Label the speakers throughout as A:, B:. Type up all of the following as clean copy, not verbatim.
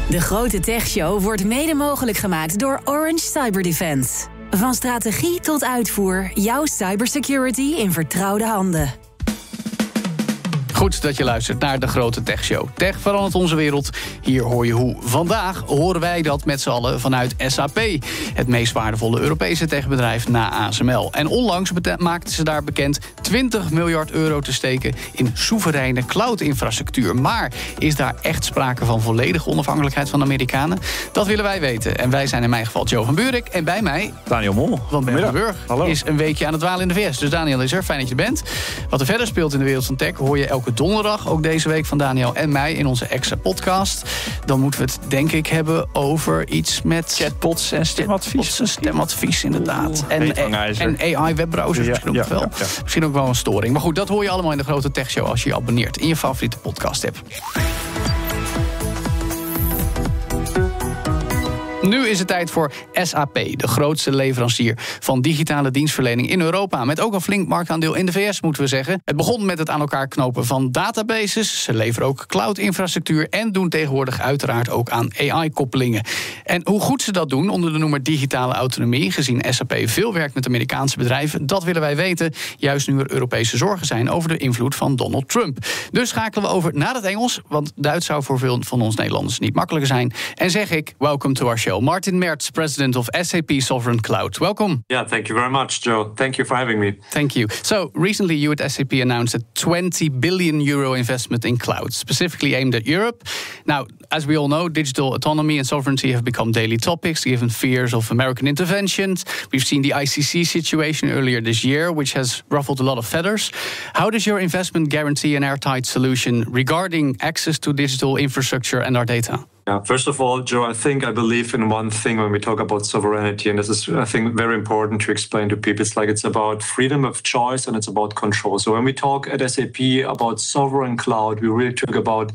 A: De grote techshow wordt mede mogelijk gemaakt door Orange Cyberdefense. Van strategie tot uitvoer, jouw cybersecurity in vertrouwde handen.
B: Goed dat je luistert naar de grote techshow. Tech verandert onze wereld. Hier hoor je hoe. Vandaag horen wij dat met z'n allen vanuit SAP. Het meest waardevolle Europese techbedrijf na ASML. En onlangs maakten ze daar bekend 20 miljard euro te steken in soevereine cloud-infrastructuur. Maar is daar echt sprake van volledige onafhankelijkheid van de Amerikanen? Dat willen wij weten. En wij zijn in mijn geval Joe van Burik. En bij mij
C: Daniël Mol.
B: Want Burg is een weekje aan het dwalen in de VS. Dus Daniël is er. Fijn dat je er bent. Wat er verder speelt in de wereld van tech hoor je elke donderdag, ook deze week van Daniël en mij in onze extra podcast. Dan moeten we het denk ik hebben over iets met
C: chatbots en stemadvies.
B: Stemadvies inderdaad. En AI-webbrowsers misschien ook wel. Ja. Misschien ook wel een storing. Maar goed, dat hoor je allemaal in de grote techshow als je je abonneert in je favoriete podcast app. Nu is het tijd voor SAP, de grootste leverancier van digitale dienstverlening in Europa. Met ook een flink marktaandeel in de VS, moeten we zeggen. Het begon met het aan elkaar knopen van databases. Ze leveren ook cloud-infrastructuur en doen tegenwoordig uiteraard ook aan AI-koppelingen. En hoe goed ze dat doen onder de noemer digitale autonomie, gezien SAP veel werkt met Amerikaanse bedrijven, dat willen wij weten, juist nu er Europese zorgen zijn over de invloed van Donald Trump. Dus schakelen we over naar het Engels, want Duits zou voor veel van ons Nederlanders niet makkelijker zijn. En zeg ik, welcome to our show. Martin Merz, president of SAP Sovereign Cloud. Welcome.
D: Yeah, thank you very much, Joe. Thank you for having me.
B: Thank you. So, recently you at SAP announced a 20 billion euro investment in cloud, specifically aimed at Europe. Now, as we all know, digital autonomy and sovereignty have become daily topics, given fears of American interventions. We've seen the ICC situation earlier this year, which has ruffled a lot of feathers. How does your investment guarantee an airtight solution regarding access to digital infrastructure and our data?
D: Yeah, first of all, Joe, I believe in one thing when we talk about sovereignty, and this is, I think, very important to explain to people. It's about freedom of choice and it's about control. So when we talk at SAP about sovereign cloud, we really talk about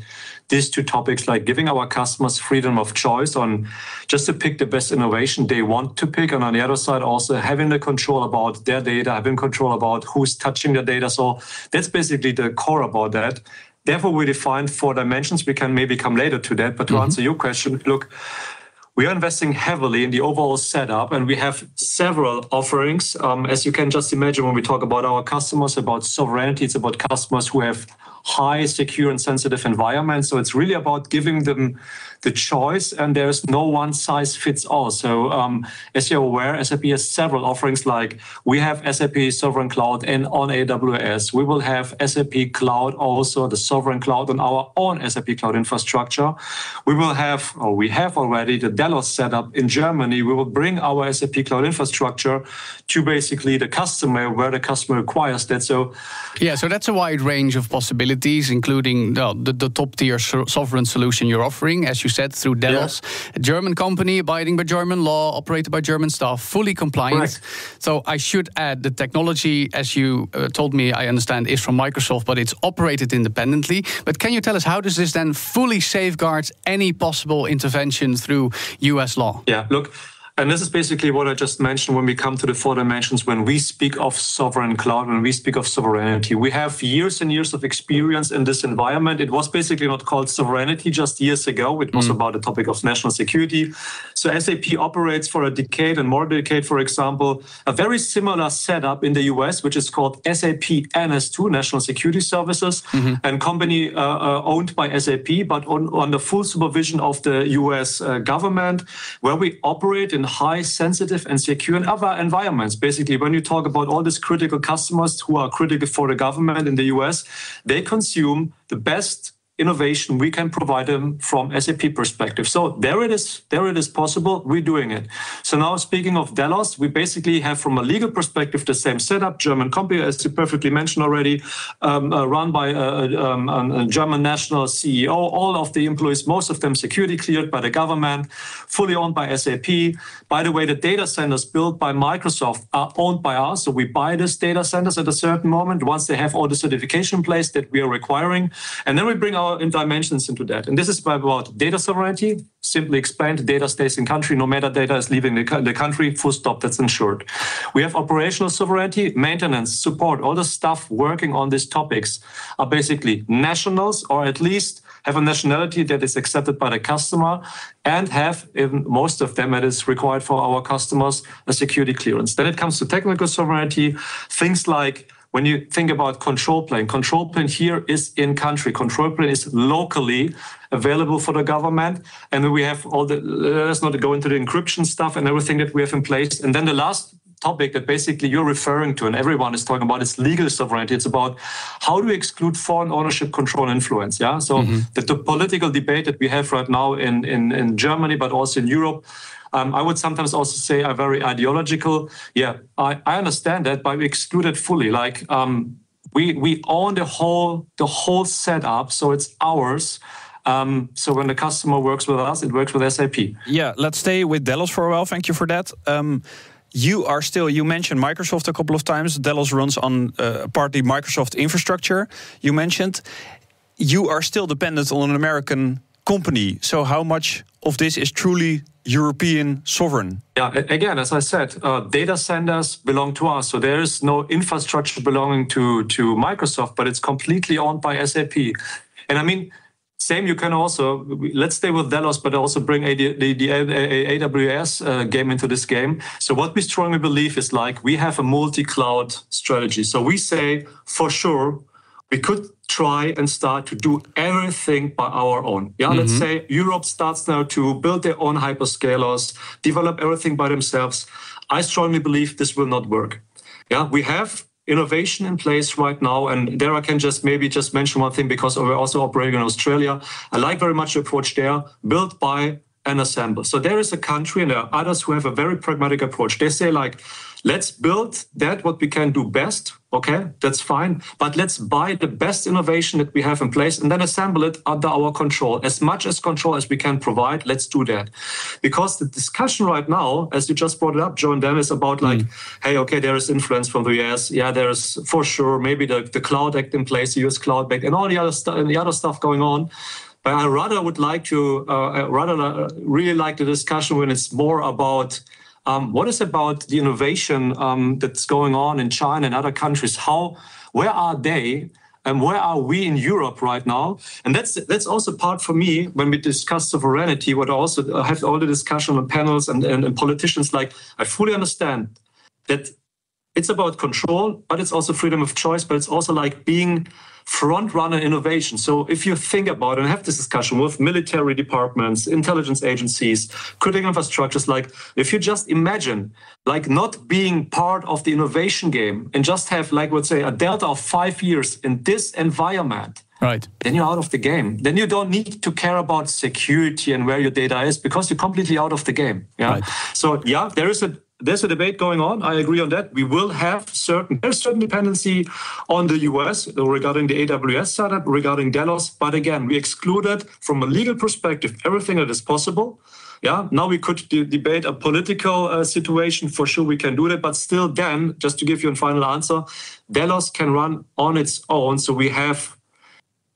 D: these two topics, like giving our customers freedom of choice on just to pick the best innovation they want to pick, and on the other side also having the control about their data, having control about who's touching their data. So that's basically the core about that. Therefore, we defined 4 dimensions. We can maybe come later to that. But to answer your question, look, we are investing heavily in the overall setup, and we have several offerings. As you can just imagine, when we talk about our customers, about sovereignty, it's about customers who have high, secure, and sensitive environments. So it's really about giving them the choice, and there's no one size fits all. So as you're aware, SAP has several offerings, like we have SAP Sovereign Cloud and on AWS. We will have SAP Cloud, also the Sovereign Cloud on our own SAP Cloud infrastructure. We have already the Delos setup in Germany. We will bring our SAP Cloud infrastructure to basically the customer where the customer requires that. So
B: that's a wide range of possibilities, including the top-tier sovereign solution you're offering, as you said, through Delos, a German company abiding by German law, operated by German staff, fully compliant. Correct. So I should add the technology, as you told me, I understand, is from Microsoft, but it's operated independently. But can you tell us, how does this then fully safeguard any possible intervention through US law?
D: Yeah, look, and this is basically what I just mentioned when we come to the 4 dimensions. When we speak of sovereign cloud, when we speak of sovereignty, we have years and years of experience in this environment. It was basically not called sovereignty just years ago. It was about the topic of national security. So SAP operates for a decade and more decade, for example, a very similar setup in the US, which is called SAP NS2, National Security Services, and company owned by SAP, but on the full supervision of the US government, where we operate in high, sensitive, and secure and other environments. Basically, when you talk about all these critical customers who are critical for the government in the US, they consume the best innovation we can provide them from SAP perspective. So there it is possible. We're doing it. So now, speaking of Delos, we basically have, from a legal perspective, the same setup. German company, as you perfectly mentioned already, run by a German national CEO. All of the employees, most of them security cleared by the government, fully owned by SAP. By the way, the data centers built by Microsoft are owned by us. So we buy these data centers at a certain moment, once they have all the certification in place that we are requiring. And then we bring our dimensions into that. And this is about data sovereignty. Simply explained, data stays in country. No matter data is leaving the country, full stop, that's ensured. We have operational sovereignty, maintenance, support. All the stuff working on these topics are basically nationals, or at least have a nationality that is accepted by the customer, and have, in most of them, it is required for our customers, a security clearance. Then it comes to technical sovereignty, things like when you think about control plane here is in country. Control plane is locally available for the government. And then we have let's not go into the encryption stuff and everything that we have in place. And then the last topic that basically you're referring to and everyone is talking about is legal sovereignty. It's about how do we exclude foreign ownership, control, and influence. Yeah. So the political debate that we have right now in Germany, but also in Europe, I would sometimes also say are very ideological. Yeah, I understand that, but we exclude it fully. Like we own the whole setup, so it's ours. So when the customer works with us, it works with SAP.
C: Yeah, let's stay with Delos for a while. Thank you for that. You mentioned Microsoft a couple of times. Delos runs on partly Microsoft infrastructure. You mentioned you are still dependent on an American company. So how much of this is truly European sovereign?
D: Yeah, again, as I said, data centers belong to us. So there is no infrastructure belonging to Microsoft, but it's completely owned by SAP. And I mean, same, you can also, let's stay with Delos, but also bring the AWS game into this game. So what we strongly believe is like we have a multi-cloud strategy. So we say, for sure, we could try and start to do everything by our own. Yeah, let's say Europe starts now to build their own hyperscalers, develop everything by themselves. I strongly believe this will not work. Yeah, we have innovation in place right now, and there I can just mention one thing because we're also operating in Australia. I like very much the approach there, built by and assemble. So there is a country and there are others who have a very pragmatic approach. They say like, let's build what we can do best. Okay, that's fine. But let's buy the best innovation that we have in place and then assemble it under our control. As much as control as we can provide, let's do that. Because the discussion right now, as you just brought it up, Joe and Dan, is about like, hey, okay, there is influence from the US. Yeah, there is for sure maybe the Cloud Act in place, the US Cloud Act, and all the other stuff going on. But I rather would like to really like the discussion when it's more about what is about the innovation that's going on in China and other countries? Where are they, and where are we in Europe right now? And that's also part for me when we discuss sovereignty. What I also have all the discussion on panels and politicians. Like I fully understand that it's about control, but it's also freedom of choice. But it's also like being front runner innovation. So if you think about it and have this discussion with military departments, intelligence agencies, critical infrastructures, like if you just imagine like not being part of the innovation game and just have like, let's say, a delta of 5 years in this environment,
B: right,
D: then you're out of the game. Then you don't need to care about security and where your data is because you're completely out of the game. Yeah.
B: Right.
D: So yeah, there's a debate going on. I agree on that. We will have there's certain dependency on the US regarding the AWS setup, regarding Delos. But again, we excluded from a legal perspective everything that is possible. Yeah. Now we could debate a political situation. For sure, we can do that. But still, then, just to give you a final answer, Delos can run on its own. So we have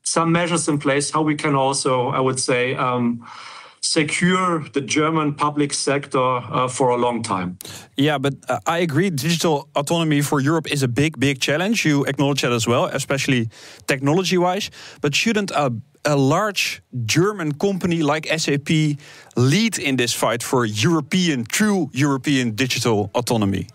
D: some measures in place how we can also, I would say, secure the German public sector for a long time.
C: Yeah, but I agree. Digital autonomy for Europe is a big challenge. You acknowledge that as well, especially technology-wise. But shouldn't a large German company like SAP lead in this fight for true European digital autonomy?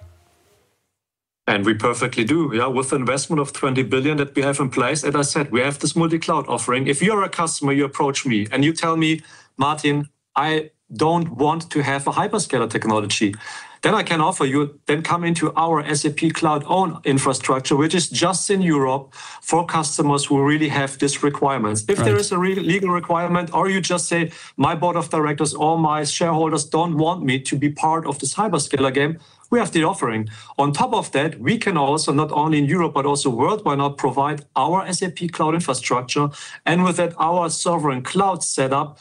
D: And we perfectly do, yeah, with the investment of 20 billion that we have in place. As I said, we have this multi-cloud offering. If you're a customer, you approach me and you tell me, Martin, I don't want to have a hyperscaler technology. Then I can offer you, then come into our SAP Cloud own infrastructure, which is just in Europe for customers who really have these requirements. If there is a legal requirement, or you just say, my board of directors or my shareholders don't want me to be part of this hyperscaler game, we have the offering. On top of that, we can also, not only in Europe, but also worldwide, now provide our SAP Cloud infrastructure, and with that, our sovereign cloud setup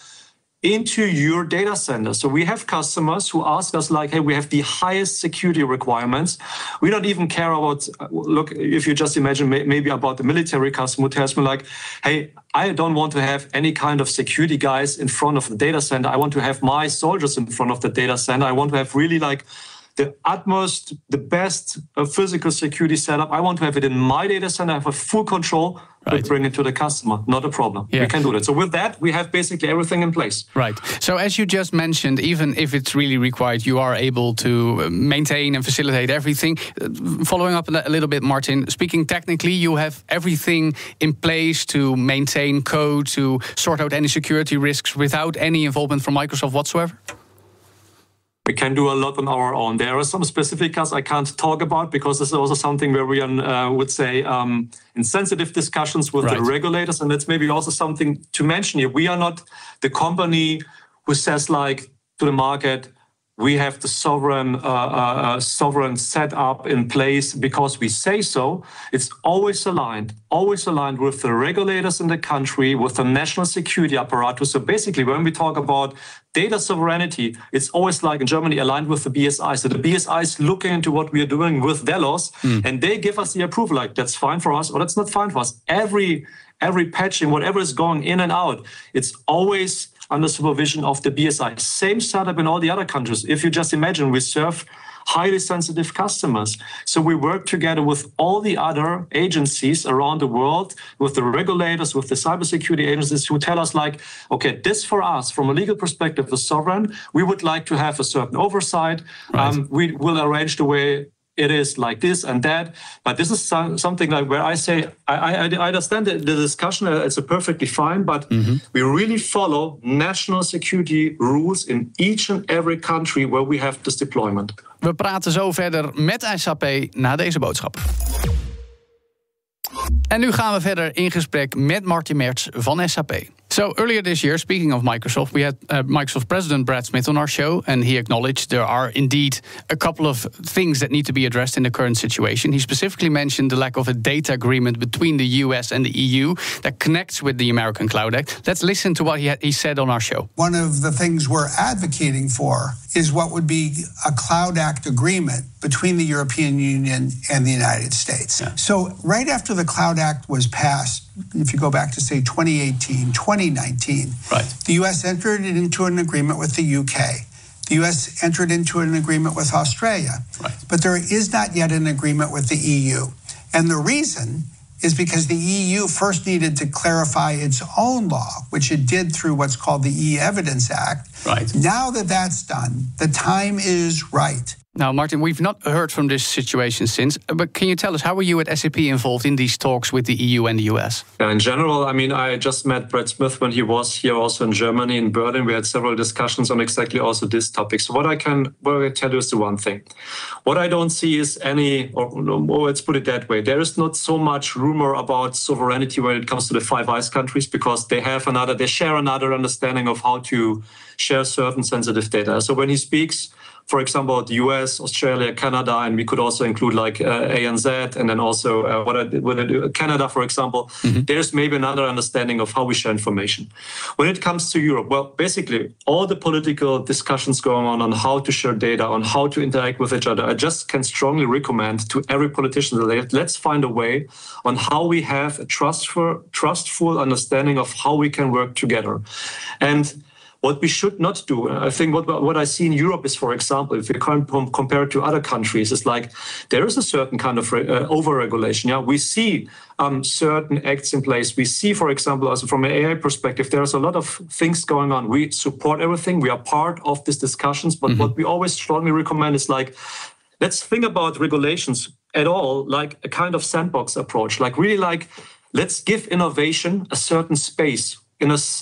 D: into your data center. So we have customers who ask us like, hey, we have the highest security requirements. We don't even care about, look, if you just imagine maybe about the military customer who tells me like, hey, I don't want to have any kind of security guys in front of the data center. I want to have my soldiers in front of the data center. I want to have really like the utmost, the best physical security setup. I want to have it in my data center. I have a full control.
B: Right.
D: We bring it to the customer. Not a problem.
B: Yeah.
D: We can do that. So with that, we have basically everything in place.
B: Right. So as you just mentioned, even if it's really required, you are able to maintain and facilitate everything. Following up a little bit, Martin, speaking technically, you have everything in place to maintain code, to sort out any security risks without any involvement from Microsoft whatsoever?
D: We can do a lot on our own. There are some specifics I can't talk about because this is also something where we would say in sensitive discussions with the regulators. And that's maybe also something to mention here. We are not the company who says like to the market, we have the sovereign setup in place because we say so. It's always aligned with the regulators in the country, with the national security apparatus. So basically, when we talk about data sovereignty, it's always like in Germany aligned with the BSI. So the BSI is looking into what we are doing with Delos, and they give us the approval. Like that's fine for us, or that's not fine for us. Every patching, whatever is going in and out, it's always under supervision of the BSI. Same setup in all the other countries. If you just imagine, we serve highly sensitive customers. So we work together with all the other agencies around the world, with the regulators, with the cybersecurity agencies who tell us like, okay, this for us, from a legal perspective, is sovereign. We would like to have a certain oversight. Right. We will arrange the way it is like this and that. But this is something like where I say, I understand the discussion, it's perfectly fine, but we really follow national security rules in each and every country where we have this deployment.
B: We praten zo verder met SAP na deze boodschap. En nu gaan we verder in gesprek met Martin Merz van SAP. So earlier this year, speaking of Microsoft, we had Microsoft President Brad Smith on our show, and he acknowledged there are indeed a couple of things that need to be addressed in the current situation. He specifically mentioned the lack of a data agreement between the US and the EU that connects with the American Cloud Act. Let's listen to what he said on our show.
E: One of the things we're advocating for is what would be a Cloud Act agreement between the European Union and the United States. Yeah. So right after the Cloud Act was passed, if you go back to, say, 2018, 2019, the U.S. entered into an agreement with the U.K. The U.S. entered into an agreement with Australia. But there is not yet an agreement with the EU. And the reason is because the EU first needed to clarify its own law, which it did through what's called the E-Evidence Act. Now that that's done, the time is right.
B: Now, Martin, we've not heard from this situation since, but can you tell us, how were you at SAP involved in these talks with the EU and the US?
D: In general, I mean, I just met Brad Smith when he was here also in Germany, in Berlin. We had several discussions on exactly also this topic. So what I can tell you is the one thing. What I don't see is or let's put it that way, there is not so much rumor about sovereignty when it comes to the Five Eyes countries, because they share another understanding of how to share certain sensitive data. So when he speaks, for example, the US, Australia, Canada, and we could also include like ANZ, and then also Canada, for example, there's maybe another understanding of how we share information. When it comes to Europe, well, basically, all the political discussions going on how to share data, on how to interact with each other, I just can strongly recommend to every politician that let's find a way on how we have a trustful understanding of how we can work together. And what we should not do, I think what I see in Europe is, for example, if we compare it to other countries, is like there is a certain kind of over-regulation. Yeah, we see certain acts in place. We see, for example, also from an AI perspective, there's a lot of things going on. We support everything. We are part of these discussions. But what we always strongly recommend is like, let's think about regulations at all like a kind of sandbox approach. Like really like, let's give innovation a certain space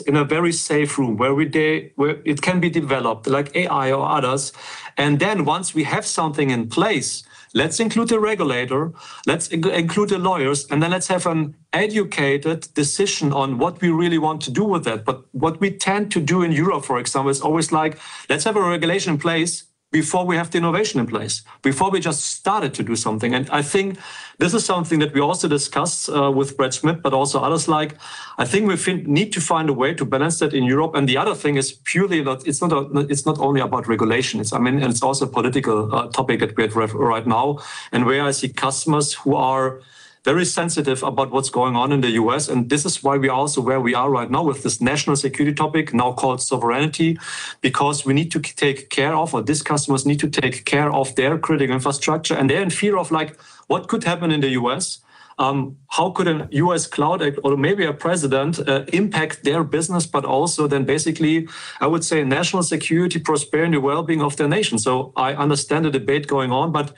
D: in a very safe room where it can be developed, like AI or others. And then once we have something in place, let's include the regulator, let's include the lawyers, and then let's have an educated decision on what we really want to do with that. But what we tend to do in Europe, for example, is always like, let's have a regulation in place before we have the innovation in place, before we just started to do something. And I think this is something that we also discussed with Brad Smith, but also others like, I think we need to find a way to balance that in Europe. And the other thing is purely that it's not only about regulation. It's also a political topic that we have right now, and where I see customers who are very sensitive about what's going on in the US. And this is why we are also where we are right now with this national security topic, now called sovereignty, because we need to take care of, or these customers need to take care of their critical infrastructure. And they're in fear of like, what could happen in the US? How could a US cloud act or maybe a president impact their business, but also then basically, I would say, national security, prosperity, well-being of their nation. So I understand the debate going on, but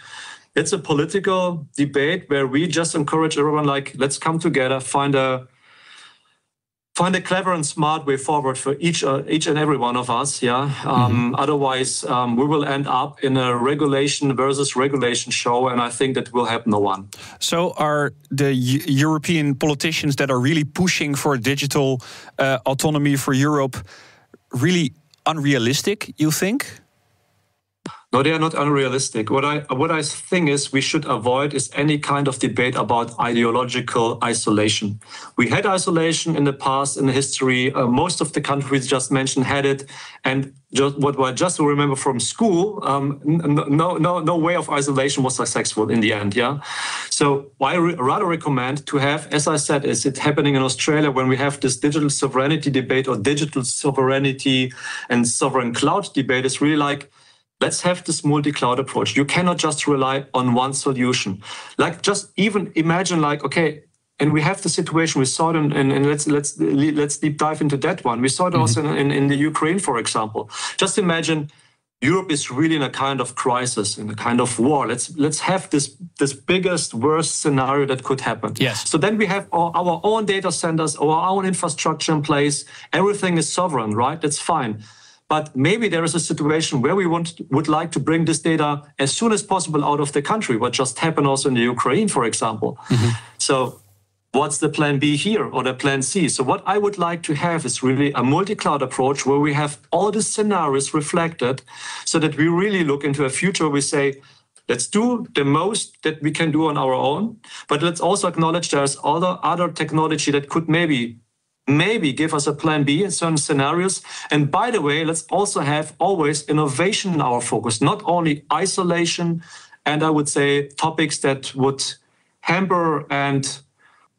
D: it's a political debate where we just encourage everyone, like, let's come together, find a clever and smart way forward for each and every one of us. Yeah. Otherwise, we will end up in a regulation versus regulation show, and I think that will help no one.
C: So, are the European politicians that are really pushing for digital autonomy for Europe really unrealistic, you think?
D: No, they are not unrealistic. What I think is we should avoid is any kind of debate about ideological isolation. We had isolation in the past, in the history. Most of the countries just mentioned had it. And what I just remember from school, no way of isolation was successful in the end. Yeah. So I rather recommend to have, as I said, is it happening in Australia when we have this digital sovereignty debate or digital sovereignty and sovereign cloud debate, is really like, let's have this multi-cloud approach. You cannot just rely on one solution. Like, just even imagine, like, okay, and we have the situation we saw it, and let's deep dive into that one. We saw it also in the Ukraine, for example. Just imagine Europe is really in a kind of crisis, in a kind of war. Let's have this biggest, worst scenario that could happen.
C: Yes.
D: So then we have our own data centers, our own infrastructure in place. Everything is sovereign, right? That's fine. But maybe there is a situation where we would like to bring this data as soon as possible out of the country, what just happened also in the Ukraine, for example. So what's the plan B here, or the plan C? So what I would like to have is really a multi-cloud approach where we have all the scenarios reflected, so that we really look into a future where we say, let's do the most that we can do on our own, but let's also acknowledge there's other technology that could maybe give us a plan B in certain scenarios. And by the way, let's also have always innovation in our focus, not only isolation and I would say topics that would hamper and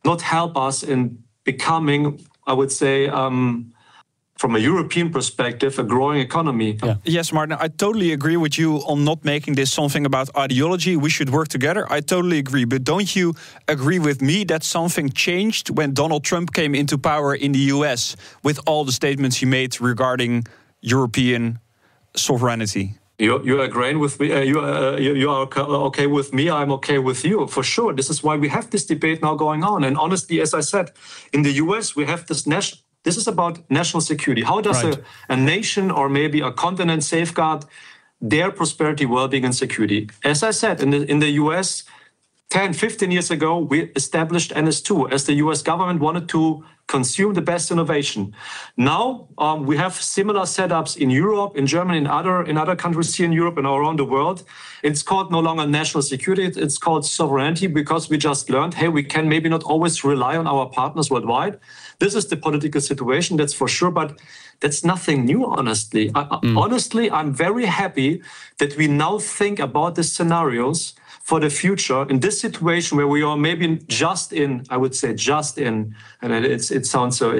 D: not help us in becoming, I would say, from a European perspective, a growing economy.
C: Yeah. Yes, Martin, I totally agree with you on not making this something about ideology. We should work together. I totally agree. But don't you agree with me that something changed when Donald Trump came into power in the US with all the statements he made regarding European sovereignty?
D: You are agreeing with me. You are okay with me. I'm okay with you, for sure. This is why we have this debate now going on. And honestly, as I said, in the US, we have this national. This is about national security. How does a nation or maybe a continent safeguard their prosperity, well-being, and security? As I said, in the US, 10, 15 years ago, we established NS2 as the US government wanted to consume the best innovation. Now we have similar setups in Europe, in Germany, in other countries here in Europe and around the world. It's called no longer national security, it's called sovereignty, because we just learned, hey, we can maybe not always rely on our partners worldwide. This is the political situation, that's for sure, but that's nothing new, honestly. Honestly, I'm very happy that we now think about the scenarios for the future in this situation where we are maybe just in, I would say just in, and it sounds so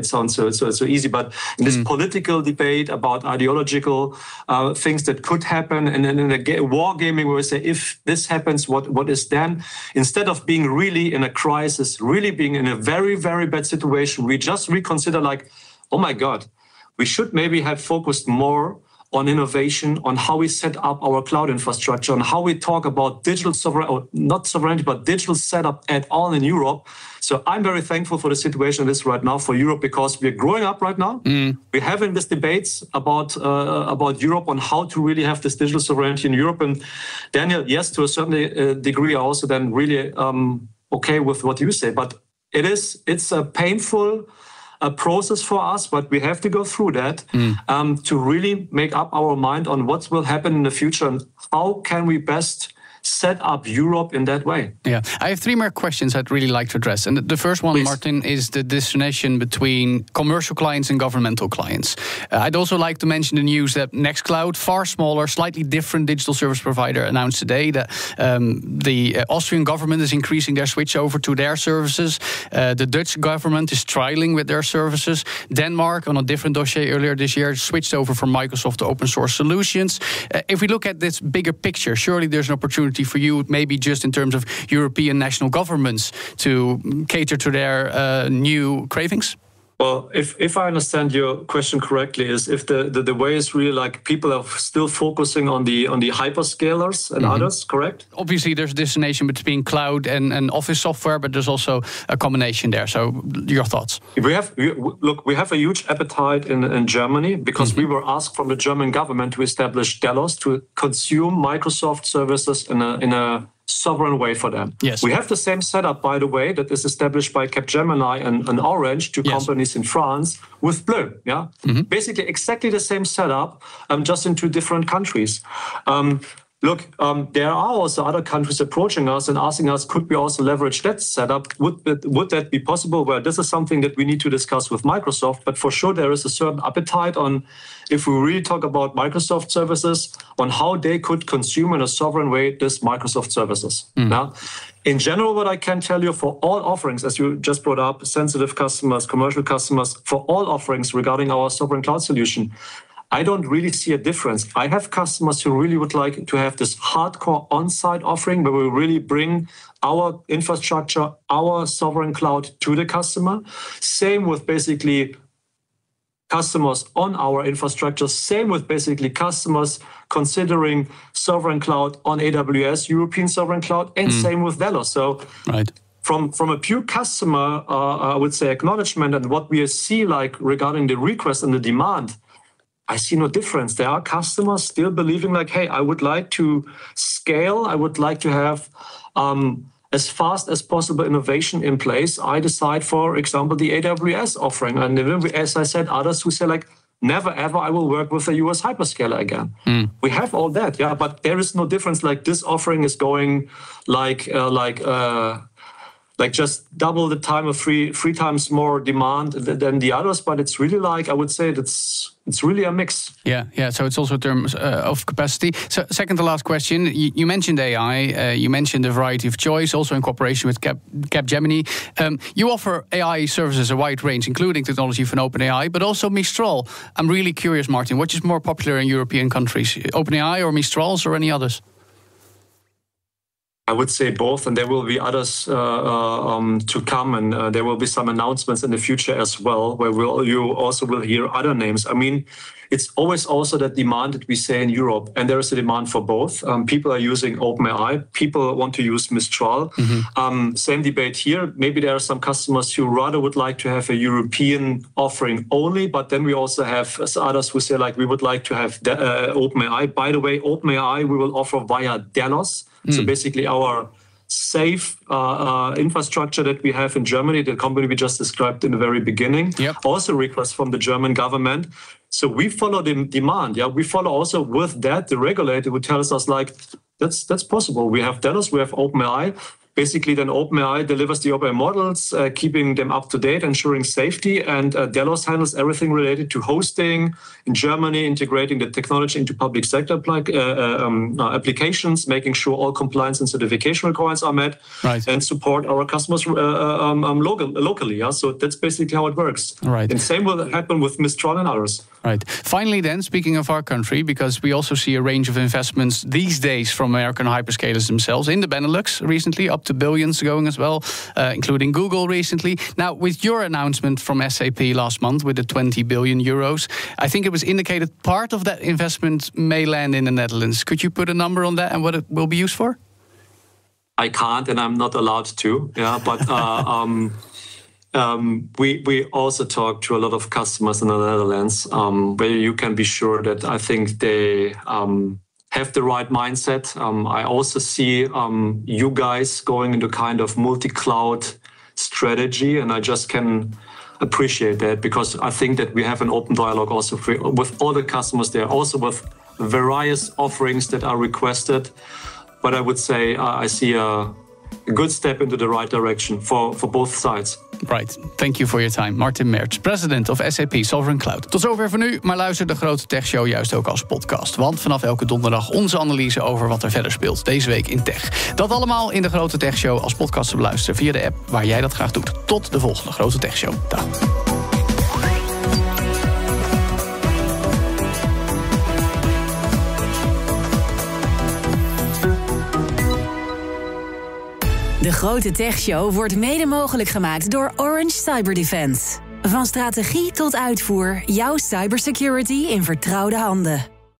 D: easy, but in this political debate about ideological things that could happen, and then in a war gaming where we say, if this happens, what is then? Instead of being really in a crisis, really being in a very, very bad situation, we just reconsider like, oh my God, we should maybe have focused more on innovation, on how we set up our cloud infrastructure, on how we talk about digital sovereignty, or not sovereignty, but digital setup at all in Europe. So I'm very thankful for the situation this right now for Europe, because we're growing up right now. We're having these debates about Europe on how to really have this digital sovereignty in Europe. And Daniel, yes, to a certain degree, I also then really okay with what you say, but it's a painful a process for us, but we have to go through that to really make up our mind on what will happen in the future and how can we best set up Europe in that way.
B: Yeah, I have 3 more questions I'd really like to address. And the first one, please, Martin, is the distinction between commercial clients and governmental clients. I'd also like to mention the news that Nextcloud, far smaller, slightly different digital service provider, announced today that the Austrian government is increasing their switch over to their services. The Dutch government is trialing with their services. Denmark, on a different dossier earlier this year, switched over from Microsoft to open source solutions. If we look at this bigger picture, surely there's an opportunity for you, maybe just in terms of European national governments, to cater to their new cravings?
D: Well, if I understand your question correctly, is if the way is really like people are still focusing on the hyperscalers and others, correct?
B: Obviously, there's a destination between cloud and office software, but there's also a combination there. So, your thoughts? We
D: have a huge appetite in Germany because we were asked from the German government to establish Delos to consume Microsoft services in a sovereign way for them.
B: Yes.
D: We have the same setup, by the way, that is established by Capgemini and Orange, two companies in France, with Bleu. Yeah, basically exactly the same setup, just in 2 different countries. There are also other countries approaching us and asking us, could we also leverage that setup? Would that be possible? Well, this is something that we need to discuss with Microsoft, but for sure there is a certain appetite on, if we really talk about Microsoft services, on how they could consume in a sovereign way this Microsoft services. Now, in general, what I can tell you for all offerings, as you just brought up, sensitive customers, commercial customers, for all offerings regarding our sovereign cloud solution, I don't really see a difference. I have customers who really would like to have this hardcore on-site offering where we really bring our infrastructure, our sovereign cloud to the customer. Same with basically customers on our infrastructure. Same with basically customers considering sovereign cloud on AWS, European sovereign cloud, and same with Delos. So from a pure customer, I would say, acknowledgement and what we see like regarding the request and the demand, I see no difference. There are customers still believing like, hey, I would like to scale. I would like to have as fast as possible innovation in place. I decide, for example, the AWS offering. And as I said, others who say like, never ever I will work with a US hyperscaler again. We have all that, yeah, but there is no difference. Like this offering is going like just double the time of three times more demand than the others. But it's really like, I would say it's really a mix.
B: Yeah. So it's also in terms of capacity. So second to last question, you mentioned AI, you mentioned the variety of choice, also in cooperation with Capgemini. You offer AI services a wide range, including technology from OpenAI, but also Mistral. I'm really curious, Martin, which is more popular in European countries, OpenAI or Mistrals or any others?
D: I would say both, and there will be others to come, and there will be some announcements in the future as well, where you also will hear other names. I mean, it's always also that demand that we say in Europe, and there is a demand for both. People are using OpenAI, people want to use Mistral. Same debate here. Maybe there are some customers who rather would like to have a European offering only, but then we also have others who say like, we would like to have OpenAI. By the way, OpenAI we will offer via Delos. So basically our safe infrastructure that we have in Germany, the company we just described in the very beginning, also requests from the German government. So we follow the demand. Yeah, we follow also with that the regulator who tells us like, that's possible. We have Delos, we have OpenAI. Basically, then OpenAI delivers the OpenAI models, keeping them up to date, ensuring safety, and Delos handles everything related to hosting in Germany, integrating the technology into public sector applications, making sure all compliance and certification requirements are met, and support our customers locally. Yeah, so that's basically how it works.
B: Right.
D: And same will happen with Mistral and others.
B: Right. Finally, then, speaking of our country, because we also see a range of investments these days from American hyperscalers themselves in the Benelux recently, up to billions going as well, including Google recently. Now, with your announcement from SAP last month with the 20 billion euros, I think it was indicated part of that investment may land in the Netherlands. Could you put a number on that and what it will be used for?
D: I can't, and I'm not allowed to. Yeah, but we also talk to a lot of customers in the Netherlands, where you can be sure that I think they have the right mindset. I also see you guys going into kind of multi-cloud strategy, and I just can appreciate that because I think that we have an open dialogue also with all the customers there, also with various offerings that are requested. But I would say I see a good step into the right direction for both sides.
B: Right. Thank you for your time. Martin Merz, president of SAP Sovereign Cloud. Tot zover voor nu, maar luister de Grote Tech Show juist ook als podcast. Want vanaf elke donderdag onze analyse over wat er verder speelt deze week in tech. Dat allemaal in de Grote Tech Show als podcast te beluisteren via de app waar jij dat graag doet. Tot de volgende Grote Tech Show. Dag.
A: De Grote Tech Show wordt mede mogelijk gemaakt door Orange Cyberdefense. Van strategie tot uitvoer, jouw cybersecurity in vertrouwde handen.